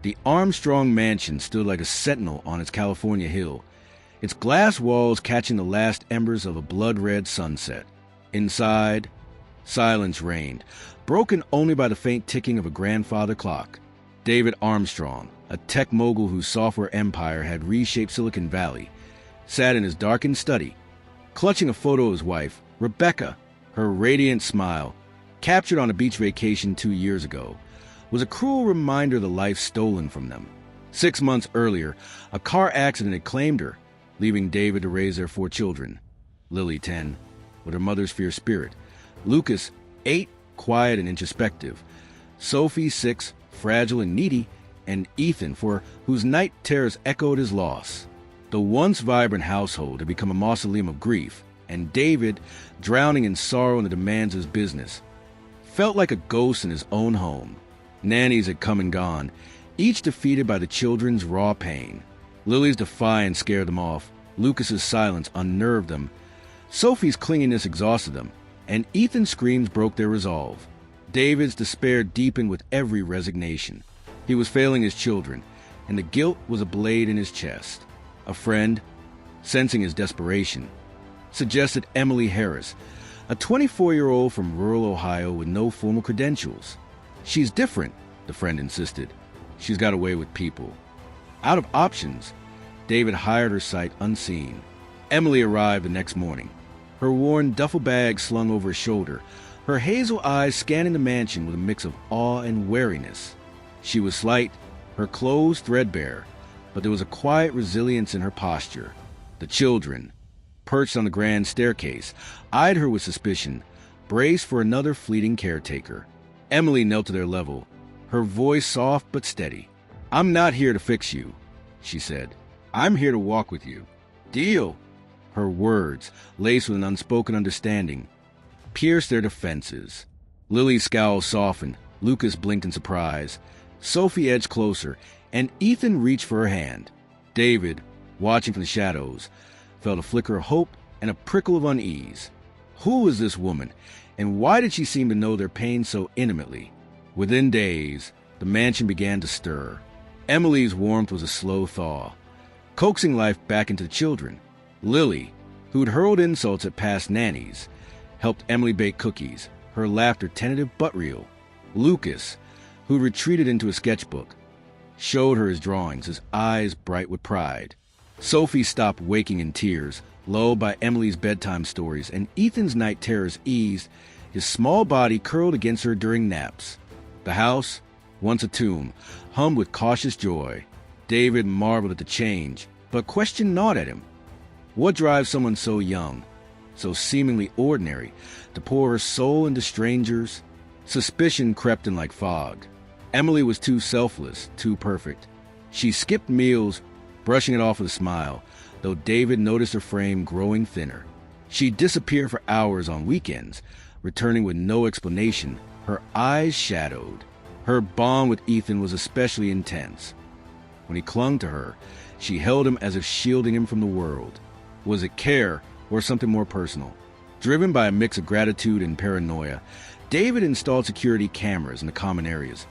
The Armstrong mansion stood like a sentinel on its California hill, its glass walls catching the last embers of a blood-red sunset. Inside, silence reigned, broken only by the faint ticking of a grandfather clock. David Armstrong, a tech mogul whose software empire had reshaped Silicon Valley, sat in his darkened study, clutching a photo of his wife, Rebecca. Her radiant smile, captured on a beach vacation 2 years ago, was a cruel reminder of the life stolen from them. 6 months earlier, a car accident had claimed her, leaving David to raise their 4 children. Lily, 10, with her mother's fierce spirit. Lucas, 8, quiet and introspective. Sophie, 6, fragile and needy. And Ethan, for whose night terrors echoed his loss. The once vibrant household had become a mausoleum of grief, and David, drowning in sorrow in the demands of his business, felt like a ghost in his own home. Nannies had come and gone, each defeated by the children's raw pain. Lily's defiance scared them off. Lucas's silence unnerved them. Sophie's clinginess exhausted them, and Ethan's screams broke their resolve. David's despair deepened with every resignation. He was failing his children, and the guilt was a blade in his chest. A friend, sensing his desperation, suggested Emily Harris, a 24-year-old from rural Ohio with no formal credentials. "She's different," the friend insisted. "She's got away with people." Out of options, David hired her sight unseen. Emily arrived the next morning, her worn duffel bag slung over her shoulder, her hazel eyes scanning the mansion with a mix of awe and wariness. She was slight, her clothes threadbare, but there was a quiet resilience in her posture. The children, perched on the grand staircase, eyed her with suspicion, braced for another fleeting caretaker. Emily knelt to their level, her voice soft but steady. "I'm not here to fix you," she said. "I'm here to walk with you." "Deal." Her words, laced with an unspoken understanding, pierced their defenses. Lily's scowl softened. Lucas blinked in surprise. Sophie edged closer, and Ethan reached for her hand. David, watching from the shadows, felt a flicker of hope and a prickle of unease. Who was this woman, and why did she seem to know their pain so intimately? Within days, the mansion began to stir. Emily's warmth was a slow thaw, coaxing life back into the children. Lily, who'd hurled insults at past nannies, helped Emily bake cookies, her laughter tentative but real. Lucas, who retreated into a sketchbook, showed her his drawings, his eyes bright with pride. Sophie stopped waking in tears, lulled by Emily's bedtime stories, and Ethan's night terrors eased, his small body curled against her during naps. The house, once a tomb, hummed with cautious joy. David marveled at the change, but questioned not at him. What drives someone so young, so seemingly ordinary, to pour her soul into strangers? Suspicion crept in like fog. Emily was too selfless, too perfect. She skipped meals, brushing it off with a smile, though David noticed her frame growing thinner. She'd disappear for hours on weekends, returning with no explanation, her eyes shadowed. Her bond with Ethan was especially intense. When he clung to her, she held him as if shielding him from the world. Was it care or something more personal? Driven by a mix of gratitude and paranoia, David installed security cameras in the common areas,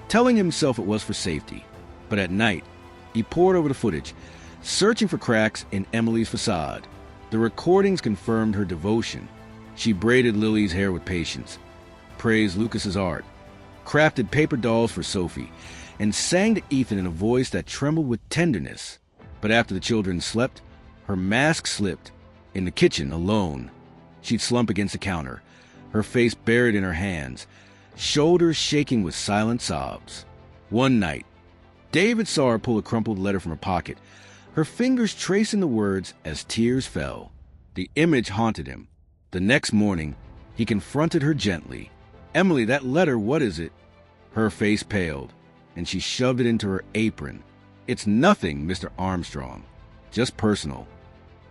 telling himself it was for safety. But at night, he pored over the footage, searching for cracks in Emily's facade. The recordings confirmed her devotion. She braided Lily's hair with patience, praised Lucas's art, crafted paper dolls for Sophie, and sang to Ethan in a voice that trembled with tenderness. But after the children slept, her mask slipped. In the kitchen, alone, she'd slump against the counter, her face buried in her hands, shoulders shaking with silent sobs. One night, David saw her pull a crumpled letter from her pocket, her fingers tracing the words as tears fell. The image haunted him. The next morning, he confronted her gently. "Emily, that letter, what is it?" Her face paled, and she shoved it into her apron. "It's nothing, Mr. Armstrong. Just personal."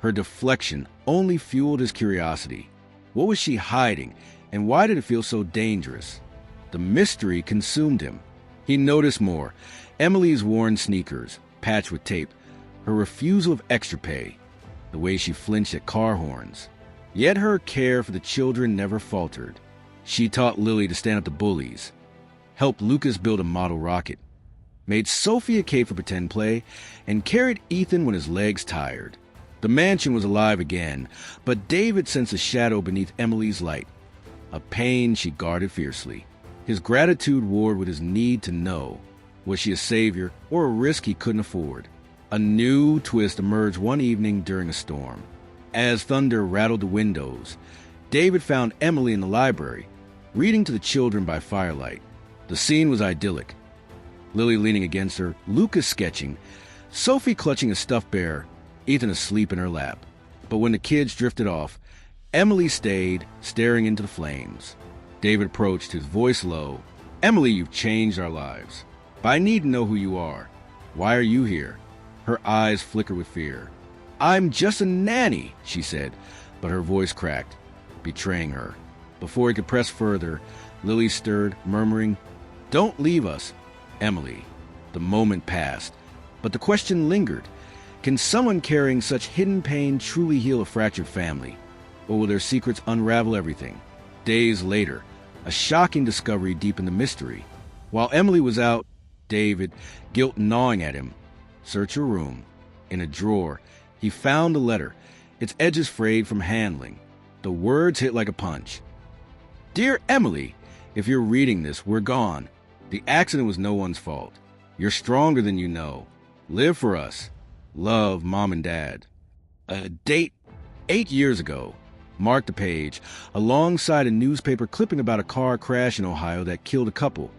Her deflection only fueled his curiosity. What was she hiding, and why did it feel so dangerous? The mystery consumed him. He noticed more. Emily's worn sneakers, patched with tape, her refusal of extra pay, the way she flinched at car horns. Yet her care for the children never faltered. She taught Lily to stand up to bullies, helped Lucas build a model rocket, made Sophie a cake for pretend play, and carried Ethan when his legs tired. The mansion was alive again, but David sensed a shadow beneath Emily's light, a pain she guarded fiercely. His gratitude warred with his need to know. Was she a savior or a risk he couldn't afford? A new twist emerged one evening during a storm. As thunder rattled the windows, David found Emily in the library, reading to the children by firelight. The scene was idyllic. Lily leaning against her, Lucas sketching, Sophie clutching a stuffed bear, Ethan asleep in her lap. But when the kids drifted off, Emily stayed, staring into the flames. David approached, his voice low. "Emily, you've changed our lives. But I need to know who you are. Why are you here?" Her eyes flickered with fear. "I'm just a nanny," she said, but her voice cracked, betraying her. Before he could press further, Lily stirred, murmuring, "Don't leave us, Emily." The moment passed, but the question lingered. Can someone carrying such hidden pain truly heal a fractured family? Or will their secrets unravel everything? Days later, a shocking discovery deepened the mystery. While Emily was out, David, guilt gnawing at him, searched her room. In a drawer, he found a letter, its edges frayed from handling. The words hit like a punch. "Dear Emily, if you're reading this, we're gone. The accident was no one's fault. You're stronger than you know. Live for us. Love, Mom and Dad." A date 8 years ago marked the page, alongside a newspaper clipping about a car crash in Ohio that killed a couple,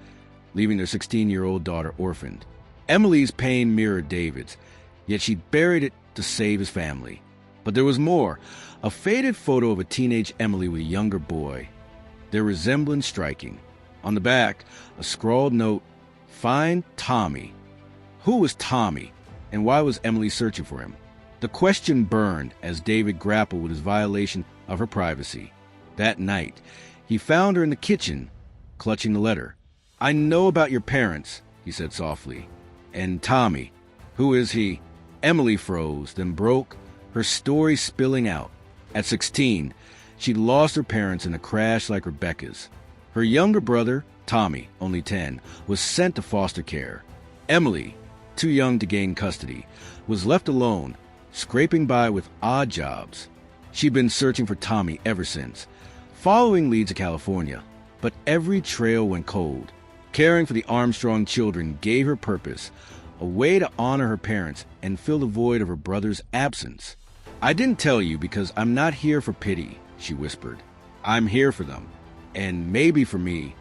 leaving their 16-year-old daughter orphaned. Emily's pain mirrored David's, yet she buried it to save his family. But there was more, a faded photo of a teenage Emily with a younger boy, their resemblance striking. On the back, a scrawled note, "Find Tommy." Who was Tommy, and why was Emily searching for him? The question burned as David grappled with his violation of her privacy. That night, he found her in the kitchen, clutching the letter. "I know about your parents," he said softly. "And Tommy, who is he?" Emily froze, then broke, her story spilling out. At 16, she'd lost her parents in a crash like Rebecca's. Her younger brother, Tommy, only 10, was sent to foster care. Emily, too young to gain custody, was left alone, scraping by with odd jobs. She'd been searching for Tommy ever since, following leads to California, but every trail went cold. Caring for the Armstrong children gave her purpose, a way to honor her parents and fill the void of her brother's absence. "I didn't tell you because I'm not here for pity," she whispered. "I'm here for them, and maybe for me."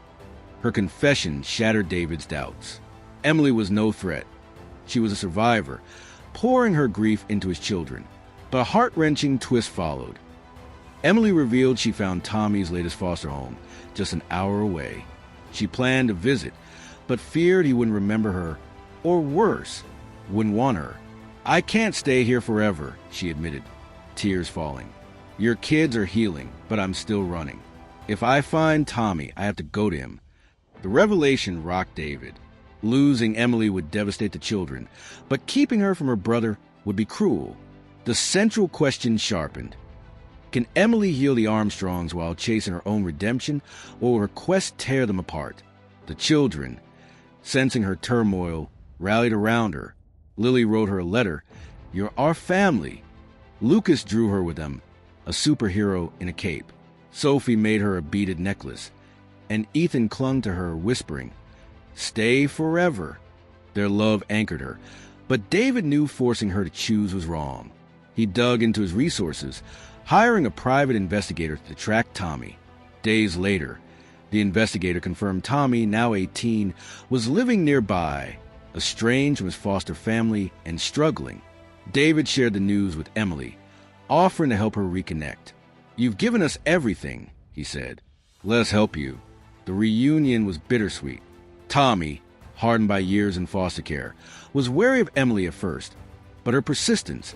Her confession shattered David's doubts. Emily was no threat. She was a survivor, pouring her grief into his children. But a heart-wrenching twist followed. Emily revealed she found Tommy's latest foster home, just an hour away. She planned to visit, but feared he wouldn't remember her, or worse, wouldn't want her. "I can't stay here forever," she admitted, tears falling. "Your kids are healing, but I'm still running. If I find Tommy, I have to go to him." The revelation rocked David. Losing Emily would devastate the children, but keeping her from her brother would be cruel. The central question sharpened. Can Emily heal the Armstrongs while chasing her own redemption, or will her quest tear them apart? The children, sensing her turmoil, rallied around her. Lily wrote her a letter, "You're our family." Lucas drew her with them, a superhero in a cape. Sophie made her a beaded necklace, and Ethan clung to her, whispering, "Stay forever." Their love anchored her, but David knew forcing her to choose was wrong. He dug into his resources, hiring a private investigator to track Tommy. Days later, the investigator confirmed Tommy, now 18, was living nearby, estranged from his foster family and struggling. David shared the news with Emily, offering to help her reconnect. "You've given us everything," he said. "Let us help you." The reunion was bittersweet. Tommy, hardened by years in foster care, was wary of Emily at first, but her persistence,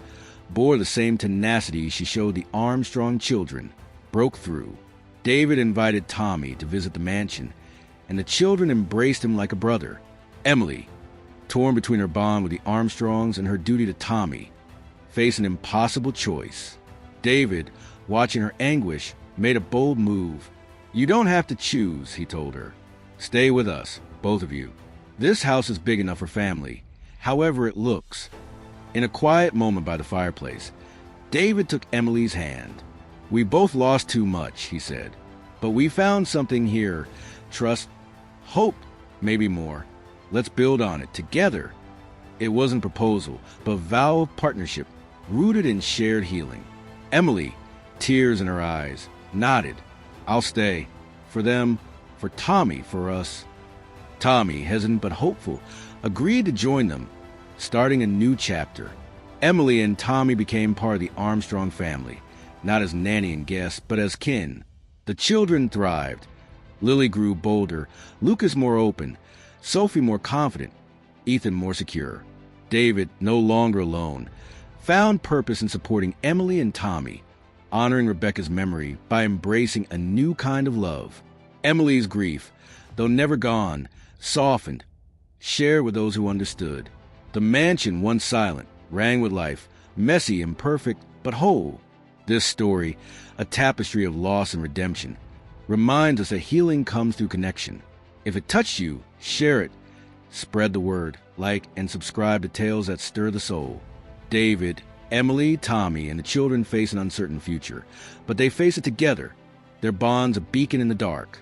bore the same tenacity she showed the Armstrong children, broke through. David invited Tommy to visit the mansion, and the children embraced him like a brother. Emily, torn between her bond with the Armstrongs and her duty to Tommy, faced an impossible choice. David, watching her anguish, made a bold move. "You don't have to choose," he told her. "Stay with us, both of you." This house is big enough for family, however it looks. In a quiet moment by the fireplace, David took Emily's hand. "We both lost too much," he said, "but we found something here. Trust, hope, maybe more. Let's build on it together." It wasn't a proposal, but a vow of partnership rooted in shared healing. Emily, tears in her eyes, nodded. "I'll stay. For them, for Tommy, for us." Tommy, hesitant but hopeful, agreed to join them, starting a new chapter. Emily and Tommy became part of the Armstrong family, not as nanny and guest, but as kin. The children thrived. Lily grew bolder, Lucas more open, Sophie more confident, Ethan more secure. David, no longer alone, found purpose in supporting Emily and Tommy, honoring Rebecca's memory by embracing a new kind of love. Emily's grief, though never gone, softened, shared with those who understood. The mansion, once silent, rang with life, messy, imperfect, but whole. This story, a tapestry of loss and redemption, reminds us that healing comes through connection. If it touched you, share it. Spread the word, like and subscribe to Tales That Stir the Soul. David, Emily, Tommy, and the children face an uncertain future, but they face it together. Their bond's a beacon in the dark.